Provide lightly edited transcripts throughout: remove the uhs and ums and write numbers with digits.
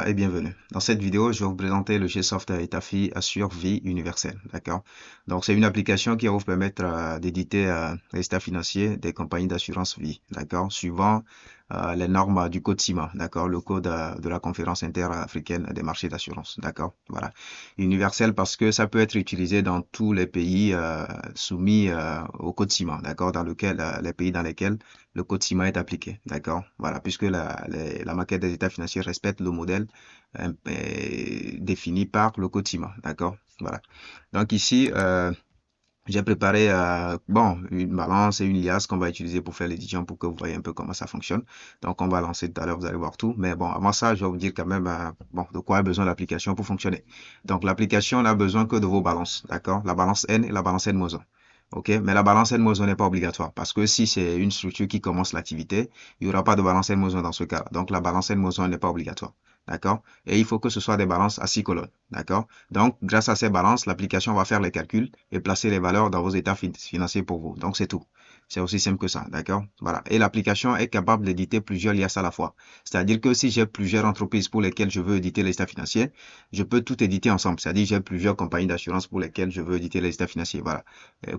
Et bienvenue. Dans cette vidéo, je vais vous présenter le GSoft Etafi Assure Vie Universelle. D'accord? Donc, c'est une application qui va vous permettre d'éditer les états financiers des compagnies d'assurance vie. D'accord? Suivant les normes du code CIMA. D'accord? Le code de la Conférence interafricaine des marchés d'assurance. D'accord? Voilà. Universel parce que ça peut être utilisé dans tous les pays soumis au code CIMA. D'accord? Dans lequel, les pays dans lesquels le code CIMA est appliqué. D'accord? Voilà. Puisque la maquette des états financiers respecte le modèle défini par le code CIMA. D'accord? Voilà. Donc ici, j'ai préparé une balance et une liasse qu'on va utiliser pour faire l'édition pour que vous voyez un peu comment ça fonctionne. Donc on va lancer tout à l'heure, vous allez voir tout. Mais bon, avant ça, je vais vous dire quand même de quoi a besoin l'application pour fonctionner. Donc l'application n'a besoin que de vos balances, d'accord? La balance N et la balance N Moson. OK? Mais la balance N Moson n'est pas obligatoire parce que si c'est une structure qui commence l'activité, il n'y aura pas de balance N Moson dans ce cas-là. Donc la balance N Moson n'est pas obligatoire. D'accord? Et il faut que ce soit des balances à 6 colonnes. D'accord? Donc, grâce à ces balances, l'application va faire les calculs et placer les valeurs dans vos états financiers pour vous. Donc, c'est tout. C'est aussi simple que ça. D'accord? Voilà. Et l'application est capable d'éditer plusieurs liasses à la fois. C'est-à-dire que si j'ai plusieurs entreprises pour lesquelles je veux éditer les états financiers, je peux tout éditer ensemble. C'est-à-dire j'ai plusieurs compagnies d'assurance pour lesquelles je veux éditer les états financiers. Voilà.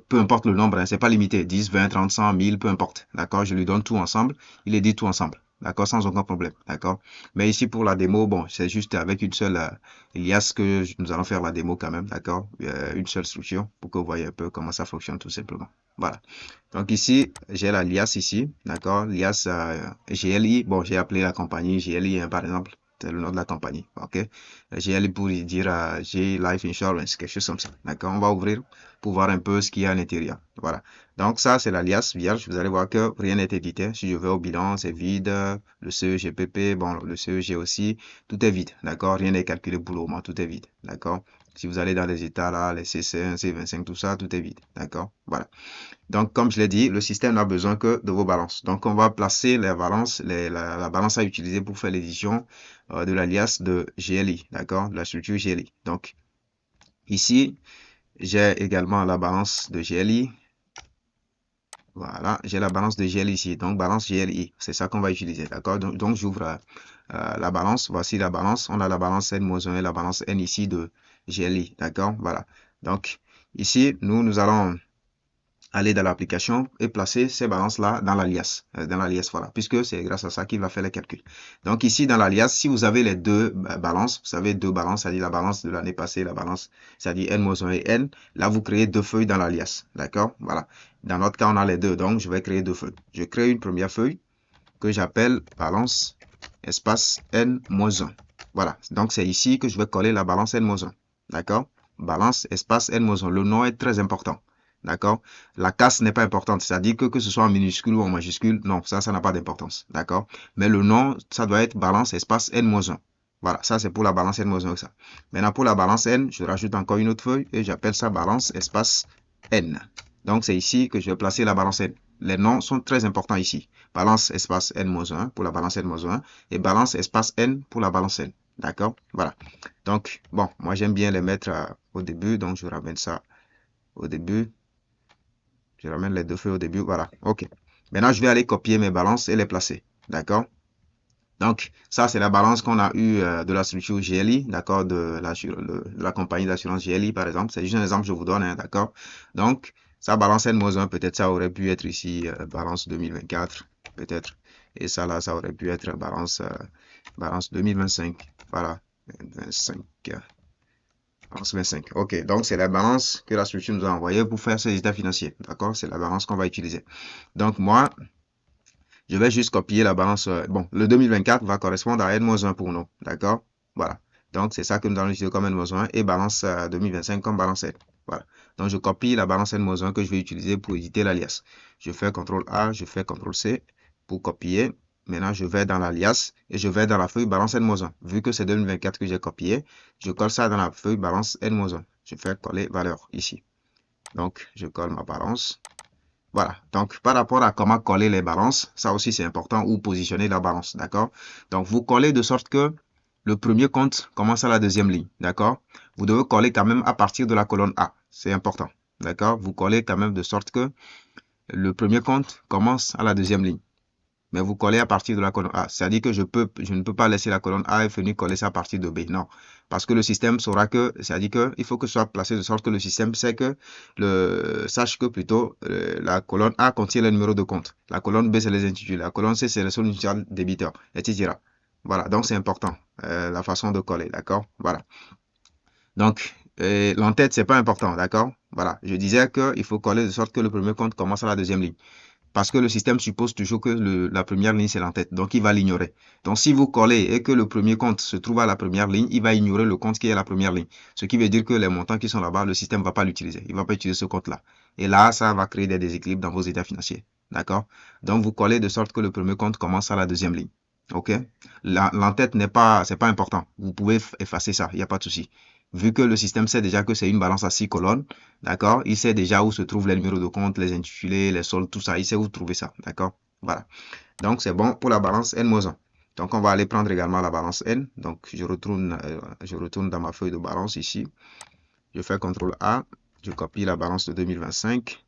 Peu importe le nombre, hein, c'est pas limité. 10, 20, 30, 100, 1000, peu importe. D'accord? Je lui donne tout ensemble. Il édite tout ensemble. D'accord? Sans aucun problème. D'accord? Mais ici, pour la démo, bon, c'est juste avec une seule liasse que nous allons faire la démo quand même. D'accord? Une seule structure pour que vous voyez un peu comment ça fonctionne tout simplement. Voilà. Donc ici, j'ai la liasse ici. D'accord? Liasse GLI. Bon, j'ai appelé la compagnie GLI, hein, par exemple. C'est le nom de la compagnie. OK? GLI pour dire G Life Insurance, quelque chose comme ça. D'accord? On va ouvrir pour voir un peu ce qu'il y a à l'intérieur. Voilà. Donc ça, c'est la liasse vierge. Vous allez voir que rien n'est édité. Si je vais au bilan, c'est vide. Le CEGPP, bon, le CEG aussi, tout est vide. D'accord? Rien n'est calculé pour le moment. Tout est vide. D'accord? Si vous allez dans les états là, les CC1, C25, tout ça, tout est vide. D'accord? Voilà. Donc, comme je l'ai dit, le système n'a besoin que de vos balances. Donc, on va placer les balances, la balance à utiliser pour faire l'édition de l'alias de GLI. D'accord? De la structure GLI. Donc, ici, j'ai également la balance de GLI. Voilà, j'ai la balance de GLI ici, donc balance GLI, c'est ça qu'on va utiliser, d'accord? Donc j'ouvre la balance, voici la balance, on a la balance N-1 et la balance N ici de GLI, d'accord? Voilà, donc ici, nous allons aller dans l'application et placer ces balances-là dans l'alias, voilà, puisque c'est grâce à ça qu'il va faire les calculs. Donc ici, dans l'alias, si vous avez les deux balances, vous savez deux balances, c'est-à-dire la balance de l'année passée, la balance, c'est-à-dire N-1 et N, là, vous créez deux feuilles dans l'alias, d'accord? Voilà. Dans notre cas, on a les deux, donc je vais créer deux feuilles. Je crée une première feuille que j'appelle balance espace N-1. Voilà, donc c'est ici que je vais coller la balance N-1, d'accord? Balance espace N-1, le nom est très important. D'accord? La casse n'est pas importante, c'est-à-dire que ce soit en minuscule ou en majuscule, non, ça n'a pas d'importance. D'accord? Mais le nom, ça doit être balance espace N-1. Voilà, ça c'est pour la balance N-1. Ça. Maintenant, pour la balance N, je rajoute encore une autre feuille et j'appelle ça balance espace N. Donc, c'est ici que je vais placer la balance N. Les noms sont très importants ici. Balance espace N-1 pour la balance N-1 et balance espace N pour la balance N. D'accord? Voilà. Donc, bon, moi j'aime bien les mettre au début, donc je ramène ça au début. Je ramène les deux feuilles au début. Voilà. OK. Maintenant, je vais aller copier mes balances et les placer. D'accord? Donc, ça, c'est la balance qu'on a eue de la structure GLI, d'accord, de la compagnie d'assurance GLI, par exemple. C'est juste un exemple que je vous donne, hein, d'accord? Donc, ça, balance N-1, peut-être ça aurait pu être ici, balance 2024, peut-être. Et ça, là, ça aurait pu être balance 2025. Voilà. 25. Balance 25. OK, donc c'est la balance que la structure nous a envoyée pour faire ces états financiers. D'accord? C'est la balance qu'on va utiliser. Donc, moi, je vais juste copier la balance. Bon, le 2024 va correspondre à N-1 pour nous. D'accord? Voilà. Donc, c'est ça que nous allons utiliser comme N-1 et balance 2025 comme balance N. Voilà. Donc, je copie la balance N-1 que je vais utiliser pour éditer l'alias. Je fais CTRL-A, je fais CTRL-C pour copier. Maintenant, je vais dans l'alias et je vais dans la feuille balance N-1. Vu que c'est 2024 que j'ai copié, je colle ça dans la feuille balance N-1. Je fais coller valeur ici. Donc, je colle ma balance. Voilà, donc par rapport à comment coller les balances, ça aussi c'est important, ou positionner la balance, d'accord? Donc vous collez de sorte que le premier compte commence à la deuxième ligne, d'accord? Vous devez coller quand même à partir de la colonne A, c'est important, d'accord? Vous collez quand même de sorte que le premier compte commence à la deuxième ligne, mais vous collez à partir de la colonne A. C'est-à-dire que je ne peux pas laisser la colonne A et venir coller ça à partir de B. Non. Parce que le système saura que, c'est-à-dire qu'il faut que ce soit placé de sorte que le système sait que, sache que plutôt, la colonne A contient le numéro de compte. La colonne B, c'est les intitulés. La colonne C, c'est le solde initial débiteur, etc. Voilà. Donc, c'est important, la façon de coller. D'accord? Voilà. Donc, l'entête, c'est pas important, d'accord? Voilà. Je disais qu'il faut coller de sorte que le premier compte commence à la deuxième ligne. Parce que le système suppose toujours que la première ligne, c'est l'entête. Donc, il va l'ignorer. Donc, si vous collez et que le premier compte se trouve à la première ligne, il va ignorer le compte qui est à la première ligne. Ce qui veut dire que les montants qui sont là-bas, le système ne va pas l'utiliser. Il ne va pas utiliser ce compte-là. Et là, ça va créer des déséquilibres dans vos états financiers. D'accord? Donc, vous collez de sorte que le premier compte commence à la deuxième ligne. OK? L'entête c'est pas important. Vous pouvez effacer ça. Il n'y a pas de souci. Vu que le système sait déjà que c'est une balance à 6 colonnes, d'accord? Il sait déjà où se trouvent les numéros de compte, les intitulés, les soldes, tout ça. Il sait où trouver ça, d'accord? Voilà. Donc, c'est bon pour la balance N-1. Donc, on va aller prendre également la balance N. Donc, je retourne dans ma feuille de balance ici. Je fais CTRL A. Je copie la balance de 2025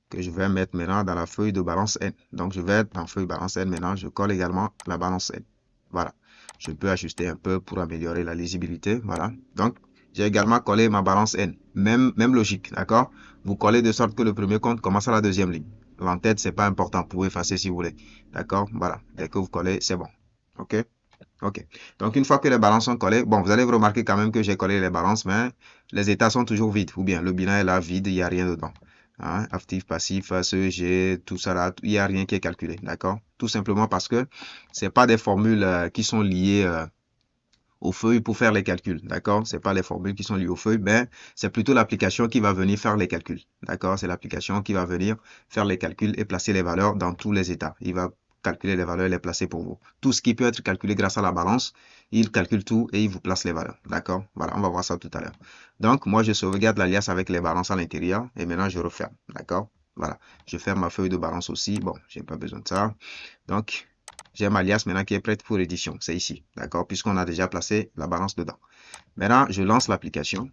que je vais mettre maintenant dans la feuille de balance N. Donc, je vais être dans la feuille de balance N maintenant. Je colle également la balance N. Voilà. Je peux ajuster un peu pour améliorer la lisibilité. Voilà. Donc, j'ai également collé ma balance N. Même logique, d'accord? Vous collez de sorte que le premier compte commence à la deuxième ligne. L'entête, c'est pas important. Vous pouvez effacer si vous voulez. D'accord? Voilà. Dès que vous collez, c'est bon. OK? OK. Donc, une fois que les balances sont collées, bon, vous allez remarquer quand même que j'ai collé les balances, mais les états sont toujours vides. Ou bien, le bilan est là vide, il n'y a rien dedans. Hein? Actif, passif, CEG, tout ça là, il n'y a rien qui est calculé. D'accord? Tout simplement parce que c'est pas des formules qui sont liées aux feuilles pour faire les calculs, d'accord? C'est pas les formules qui sont liées aux feuilles, mais c'est plutôt l'application qui va venir faire les calculs, d'accord? C'est l'application qui va venir faire les calculs et placer les valeurs dans tous les états. Il va calculer les valeurs et les placer pour vous. Tout ce qui peut être calculé grâce à la balance, il calcule tout et il vous place les valeurs, d'accord? Voilà, on va voir ça tout à l'heure. Donc, moi, je sauvegarde l'alias avec les balances à l'intérieur et maintenant, je referme, d'accord? Voilà, je ferme ma feuille de balance aussi. Bon, j'ai pas besoin de ça. Donc, j'ai ma liasse maintenant qui est prête pour édition. C'est ici, d'accord, puisqu'on a déjà placé la balance dedans. Maintenant, je lance l'application.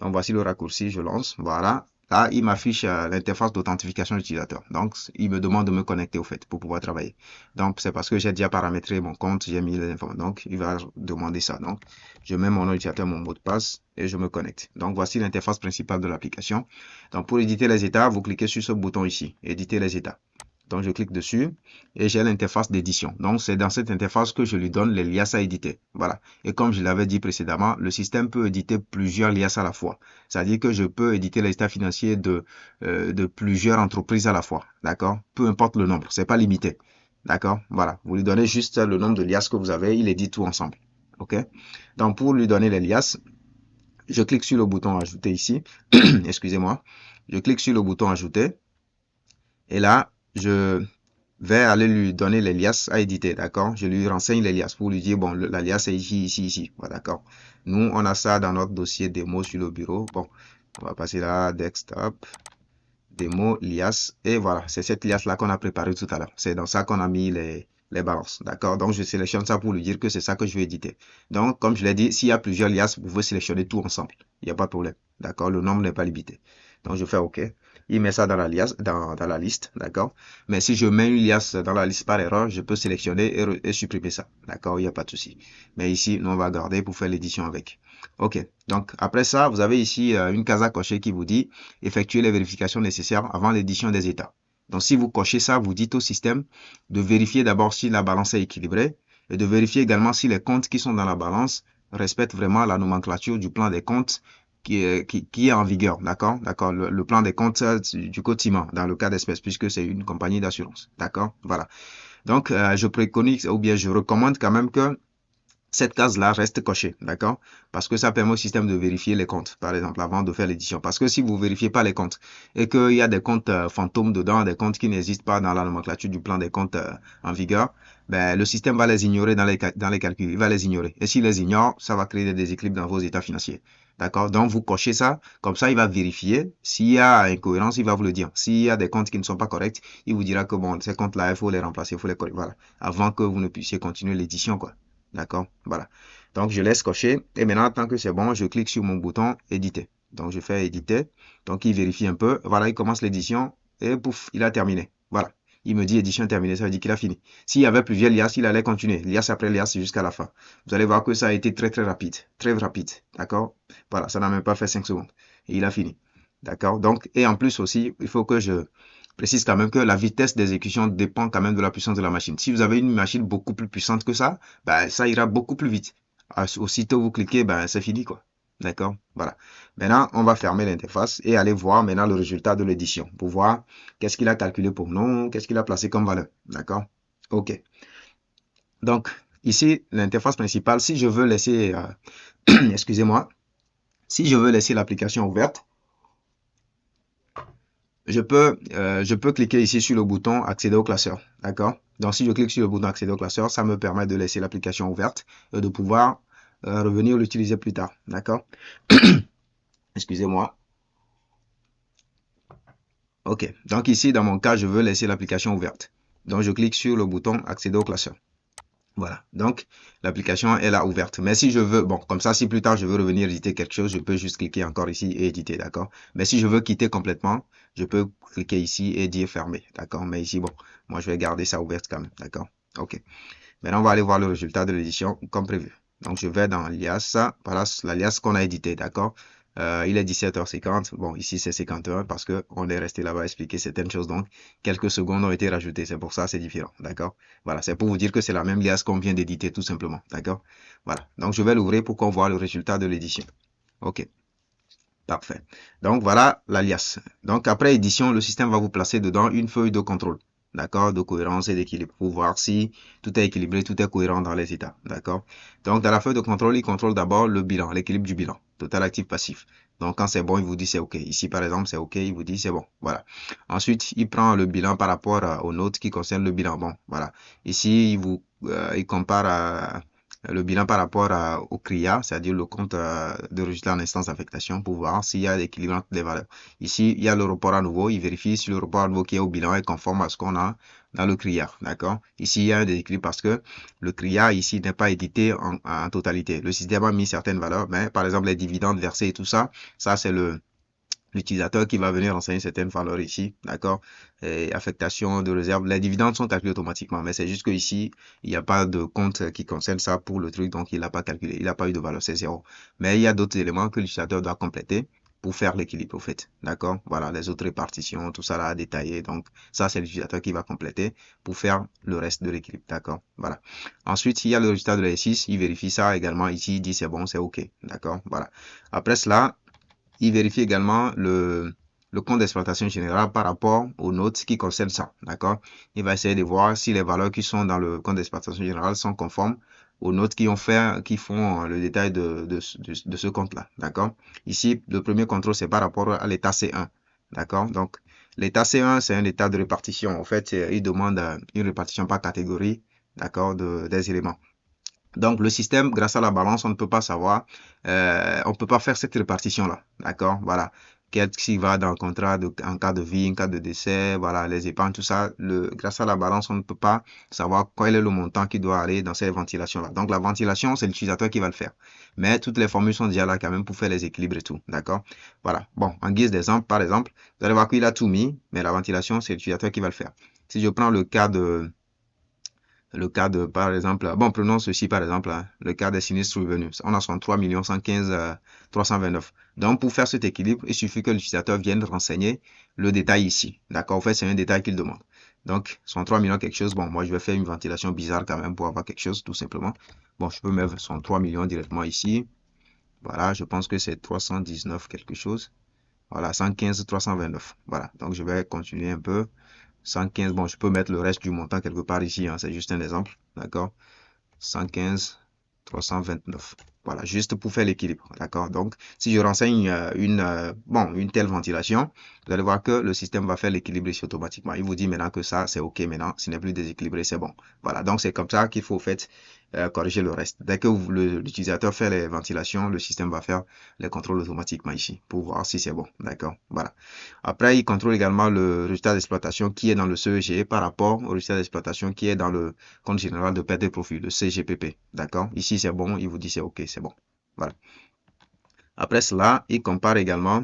Donc, voici le raccourci, je lance. Voilà. Là, il m'affiche l'interface d'authentification utilisateur. Donc, il me demande de me connecter au fait pour pouvoir travailler. Donc, c'est parce que j'ai déjà paramétré mon compte, j'ai mis les informations. Donc, il va demander ça. Donc, je mets mon nom d'utilisateur, mon mot de passe et je me connecte. Donc, voici l'interface principale de l'application. Donc, pour éditer les états, vous cliquez sur ce bouton ici, éditer les états. Donc, je clique dessus et j'ai l'interface d'édition. Donc, c'est dans cette interface que je lui donne les liasses à éditer. Voilà. Et comme je l'avais dit précédemment, le système peut éditer plusieurs liasses à la fois. C'est-à-dire que je peux éditer les états financiers de plusieurs entreprises à la fois. D'accord? Peu importe le nombre. C'est pas limité. D'accord? Voilà. Vous lui donnez juste le nombre de liasses que vous avez. Il édite tout ensemble. OK? Donc, pour lui donner les liasses, je clique sur le bouton ajouter ici. Excusez-moi. Je clique sur le bouton ajouter. Et là, je vais aller lui donner les liasses à éditer, d'accord? Je lui renseigne les liasses pour lui dire, bon, la liasse est ici, ici, ici. Voilà, d'accord. Nous, on a ça dans notre dossier démo sur le bureau. Bon, on va passer là, desktop, démo, liasse. Et voilà, c'est cette liasse-là qu'on a préparée tout à l'heure. C'est dans ça qu'on a mis les balances, d'accord? Donc, je sélectionne ça pour lui dire que c'est ça que je vais éditer. Donc, comme je l'ai dit, s'il y a plusieurs liasses, vous pouvez sélectionner tout ensemble. Il n'y a pas de problème, d'accord? Le nombre n'est pas limité. Donc, je fais OK. Il met ça dans la liasse, dans la liste, d'accord? Mais si je mets une liasse dans la liste par erreur, je peux sélectionner et supprimer ça, d'accord? Il n'y a pas de souci. Mais ici, nous, on va garder pour faire l'édition avec. OK. Donc, après ça, vous avez ici une case à cocher qui vous dit effectuer les vérifications nécessaires avant l'édition des états. Donc, si vous cochez ça, vous dites au système de vérifier d'abord si la balance est équilibrée et de vérifier également si les comptes qui sont dans la balance respectent vraiment la nomenclature du plan des comptes qui est en vigueur, d'accord? D'accord, le plan des comptes du code ciment, dans le cas d'espèce, puisque c'est une compagnie d'assurance, d'accord? Voilà. Donc, je préconise, ou bien je recommande quand même que cette case-là reste cochée, d'accord? Parce que ça permet au système de vérifier les comptes, par exemple, avant de faire l'édition. Parce que si vous ne vérifiez pas les comptes et qu'il y a des comptes fantômes dedans, des comptes qui n'existent pas dans la nomenclature du plan des comptes en vigueur, ben, le système va les ignorer dans les calculs. Il va les ignorer. Et s'il les ignore, ça va créer des déséquilibres dans vos états financiers. D'accord? Donc, vous cochez ça. Comme ça, il va vérifier. S'il y a incohérence, il va vous le dire. S'il y a des comptes qui ne sont pas corrects, il vous dira que bon, ces comptes-là, il faut les remplacer, il faut les corriger. Voilà. Avant que vous ne puissiez continuer l'édition, quoi. D'accord? Voilà. Donc, je laisse cocher. Et maintenant, tant que c'est bon, je clique sur mon bouton éditer. Donc, je fais éditer. Donc, il vérifie un peu. Voilà, il commence l'édition. Et pouf, il a terminé. Voilà. il me dit édition terminée, ça veut dire qu'il a fini. S'il y avait plusieurs liasses, il allait continuer, liasse après liasse jusqu'à la fin. Vous allez voir que ça a été très rapide, d'accord? Voilà, ça n'a même pas fait 5 secondes. Et il a fini, d'accord? Donc, et en plus aussi, il faut que je précise quand même que la vitesse d'exécution dépend quand même de la puissance de la machine. Si vous avez une machine beaucoup plus puissante que ça, ben, ça ira beaucoup plus vite. Aussitôt vous cliquez, ben, c'est fini, quoi. D'accord? Voilà. Maintenant, on va fermer l'interface et aller voir maintenant le résultat de l'édition pour voir qu'est-ce qu'il a calculé pour nous, qu'est-ce qu'il a placé comme valeur. D'accord? OK. Donc, ici, l'interface principale, si je veux laisser, excusez-moi, si je veux laisser l'application ouverte, je peux cliquer ici sur le bouton accéder au classeur. D'accord? Donc, si je clique sur le bouton accéder au classeur, ça me permet de laisser l'application ouverte et de pouvoir revenir l'utiliser plus tard. D'accord? Excusez-moi. OK. Donc, ici, dans mon cas, je veux laisser l'application ouverte. Donc, je clique sur le bouton accéder au classeur. Voilà, donc l'application est là ouverte. Mais si je veux, bon, comme ça, si plus tard je veux revenir éditer quelque chose, je peux juste cliquer encore ici et éditer, d'accord? Mais si je veux quitter complètement, je peux cliquer ici et dire fermer, d'accord? Mais ici, bon, moi je vais garder ça ouverte quand même, d'accord? OK. Maintenant, on va aller voir le résultat de l'édition comme prévu. Donc, je vais dans l'alias, voilà l'alias qu'on a édité, d'accord? Il est 17h50. Bon, ici, c'est 51 parce qu'on est resté là-bas à expliquer certaines choses. Donc, quelques secondes ont été rajoutées. C'est pour ça, c'est différent. D'accord? Voilà, c'est pour vous dire que c'est la même liasse qu'on vient d'éditer tout simplement. D'accord? Voilà. Donc, je vais l'ouvrir pour qu'on voit le résultat de l'édition. OK. Parfait. Donc, voilà l'alias. Donc, après édition, le système va vous placer dedans une feuille de contrôle. D'accord? De cohérence et d'équilibre pour voir si tout est équilibré, tout est cohérent dans les états. D'accord? Donc, dans la feuille de contrôle, il contrôle d'abord le bilan, l'équilibre du bilan, total actif passif. Donc, quand c'est bon, il vous dit c'est OK. Ici, par exemple, c'est OK, il vous dit c'est bon. Voilà. Ensuite, il prend le bilan par rapport aux notes qui concernent le bilan. Bon, voilà. Ici, il compare le bilan par rapport au CRIA, c'est-à-dire le compte de registre en instance d'affectation pour voir s'il y a l'équilibre entre les valeurs. Ici, il y a le report à nouveau. Il vérifie si le report à nouveau qui est au bilan est conforme à ce qu'on a dans le CRIA. D'accord? Ici, il y a un déséquilibre parce que le CRIA ici n'est pas édité en totalité. Le système a mis certaines valeurs, mais par exemple, les dividendes versés et tout ça, ça c'est l'utilisateur qui va venir renseigner certaines valeurs ici, d'accord? Et affectation de réserve, les dividendes sont calculés automatiquement, mais c'est juste que ici, il n'y a pas de compte qui concerne ça pour le truc, donc il n'a pas calculé, il n'a pas eu de valeur, c'est 0. Mais il y a d'autres éléments que l'utilisateur doit compléter pour faire l'équilibre, au fait, d'accord? Voilà, les autres répartitions, tout ça là, détaillé, donc ça, c'est l'utilisateur qui va compléter pour faire le reste de l'équilibre, d'accord? Voilà. Ensuite, il y a le résultat de la S6, il vérifie ça également ici, il dit c'est bon, c'est OK, d'accord? Voilà. Après cela, il vérifie également le compte d'exploitation générale par rapport aux notes qui concernent ça, d'accord? Il va essayer de voir si les valeurs qui sont dans le compte d'exploitation générale sont conformes aux notes qui font le détail de ce compte-là, d'accord? Ici, le premier contrôle, c'est par rapport à l'état C1, d'accord? Donc, l'état C1, c'est un état de répartition. En fait, il demande une répartition par catégorie, d'accord, des éléments. Donc, le système, grâce à la balance, on ne peut pas savoir, on ne peut pas faire cette répartition-là. D'accord? Voilà. Qu'est-ce qui va dans le contrat en cas de vie, en cas de décès, voilà, les épargnes, tout ça. Grâce à la balance, on ne peut pas savoir quel est le montant qui doit aller dans ces ventilations-là. Donc, la ventilation, c'est l'utilisateur qui va le faire. Mais toutes les formules sont déjà là quand même pour faire les équilibres et tout. D'accord? Voilà. Bon, en guise d'exemple, par exemple, vous allez voir qu'il a tout mis, mais la ventilation, c'est l'utilisateur qui va le faire. Si je prends le cas de, par exemple, bon, prenons ceci par exemple, hein, le cas des sinistres revenus. On a 63 115 329. Donc, pour faire cet équilibre, il suffit que l'utilisateur vienne renseigner le détail ici. D'accord? En fait, c'est un détail qu'il demande. Donc, 63 millions quelque chose. Bon, moi, je vais faire une ventilation bizarre quand même pour avoir quelque chose, tout simplement. Bon, je peux mettre 63 millions directement ici. Voilà, je pense que c'est 319 quelque chose. Voilà, 115 329. Voilà, donc je vais continuer un peu. 115, bon, je peux mettre le reste du montant quelque part ici, hein, c'est juste un exemple, d'accord? 115 329. Voilà, juste pour faire l'équilibre, d'accord? Donc, si je renseigne une telle ventilation, vous allez voir que le système va faire l'équilibre ici automatiquement. Il vous dit maintenant que ça, c'est OK maintenant, ce n'est plus déséquilibré, c'est bon. Voilà, donc c'est comme ça qu'il faut, en fait, corriger le reste. Dès que l'utilisateur fait les ventilations, le système va faire les contrôles automatiquement ici pour voir si c'est bon, d'accord? Voilà. Après, il contrôle également le résultat d'exploitation qui est dans le CEG par rapport au résultat d'exploitation qui est dans le compte général de perte et profit, le CGPP. D'accord? Ici, c'est bon. Il vous dit c'est OK, c'est bon. Voilà. Après cela, il compare également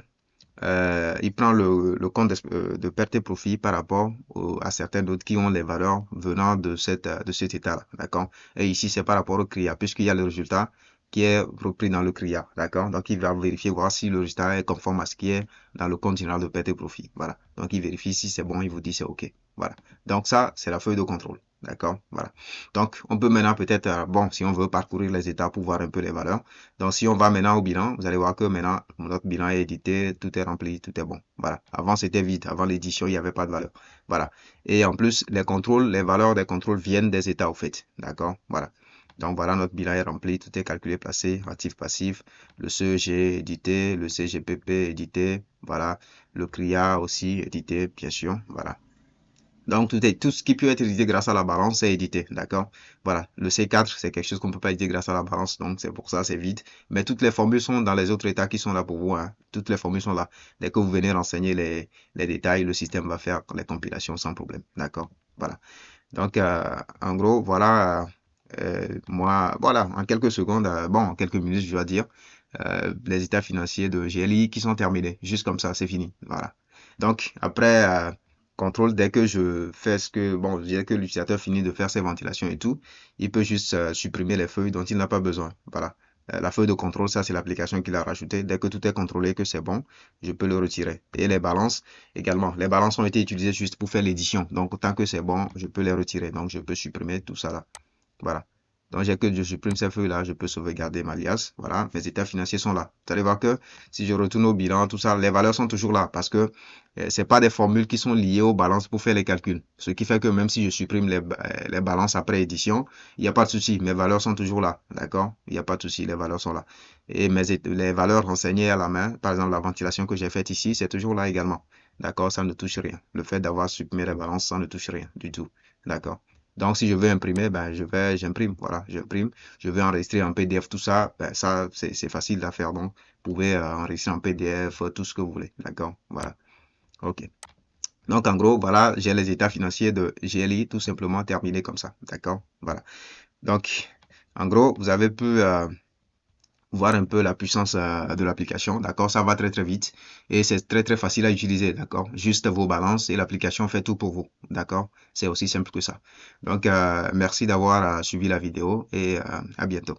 il prend le compte de perte et profit par rapport à certains autres qui ont les valeurs venant de cet état-là, d'accord? Et ici, c'est par rapport au CRIA, puisqu'il y a le résultat qui est repris dans le CRIA, d'accord? Donc, il va vérifier, voir si le résultat est conforme à ce qui est dans le compte général de perte et profit, voilà. Donc, il vérifie si c'est bon, il vous dit c'est OK, voilà. Donc, ça, c'est la feuille de contrôle, d'accord? Voilà. Donc, on peut maintenant peut-être, bon, si on veut parcourir les étapes pour voir un peu les valeurs. Donc, si on va maintenant au bilan, vous allez voir que maintenant, notre bilan est édité, tout est rempli, tout est bon. Voilà. Avant, c'était vide. Avant l'édition, il n'y avait pas de valeur. Voilà. Et en plus, les contrôles, les valeurs des contrôles viennent des états, au fait. D'accord? Voilà. Donc, voilà, notre bilan est rempli, tout est calculé, placé, actif, passif. Le CEG édité, le CGPP édité. Voilà. Le CRIA aussi édité, bien sûr. Voilà. Donc, tout ce qui peut être édité grâce à la balance est édité, d'accord? Voilà, le C4, c'est quelque chose qu'on ne peut pas éditer grâce à la balance, donc c'est pour ça, c'est vide. Mais toutes les formules sont dans les autres états qui sont là pour vous, hein. Toutes les formules sont là. Dès que vous venez renseigner les détails, le système va faire les compilations sans problème, d'accord? Voilà. Donc, en gros, voilà, moi, voilà, en quelques secondes, bon, en quelques minutes, je dois dire, les états financiers de GLI qui sont terminés. Juste comme ça, c'est fini. Voilà. Donc, après, contrôle, dès que je fais bon, dès que l'utilisateur finit de faire ses ventilations et tout, il peut juste supprimer les feuilles dont il n'a pas besoin. Voilà. La feuille de contrôle, ça, c'est l'application qu'il a rajoutée. Dès que tout est contrôlé, que c'est bon, je peux le retirer. Et les balances également. Les balances ont été utilisées juste pour faire l'édition. Donc, tant que c'est bon, je peux les retirer. Donc, je peux supprimer tout ça là. Voilà. Donc, j'ai que je supprime ces feuilles-là, je peux sauvegarder ma liasse. Voilà, mes états financiers sont là. Vous allez voir que si je retourne au bilan, tout ça, les valeurs sont toujours là parce que c'est pas des formules qui sont liées aux balances pour faire les calculs. Ce qui fait que même si je supprime les balances après édition, il n'y a pas de souci. Mes valeurs sont toujours là. D'accord? Il n'y a pas de souci, les valeurs sont là. Et les valeurs renseignées à la main, par exemple, la ventilation que j'ai faite ici, c'est toujours là également. D'accord? Ça ne touche rien. Le fait d'avoir supprimé les balances, ça ne touche rien du tout. D'accord? Donc, si je veux imprimer, ben, j'imprime. Voilà, j'imprime. Je veux enregistrer en PDF tout ça. Ben, ça, c'est facile à faire. Donc, vous pouvez enregistrer en PDF tout ce que vous voulez. D'accord? Voilà. OK. Donc, en gros, voilà, j'ai les états financiers de GLI tout simplement terminés comme ça. D'accord? Voilà. Donc, en gros, vous avez pu voir un peu la puissance de l'application, d'accord? Ça va très très vite et c'est très très facile à utiliser, d'accord? Juste vos balances et l'application fait tout pour vous, d'accord? C'est aussi simple que ça. Donc, merci d'avoir suivi la vidéo et à bientôt.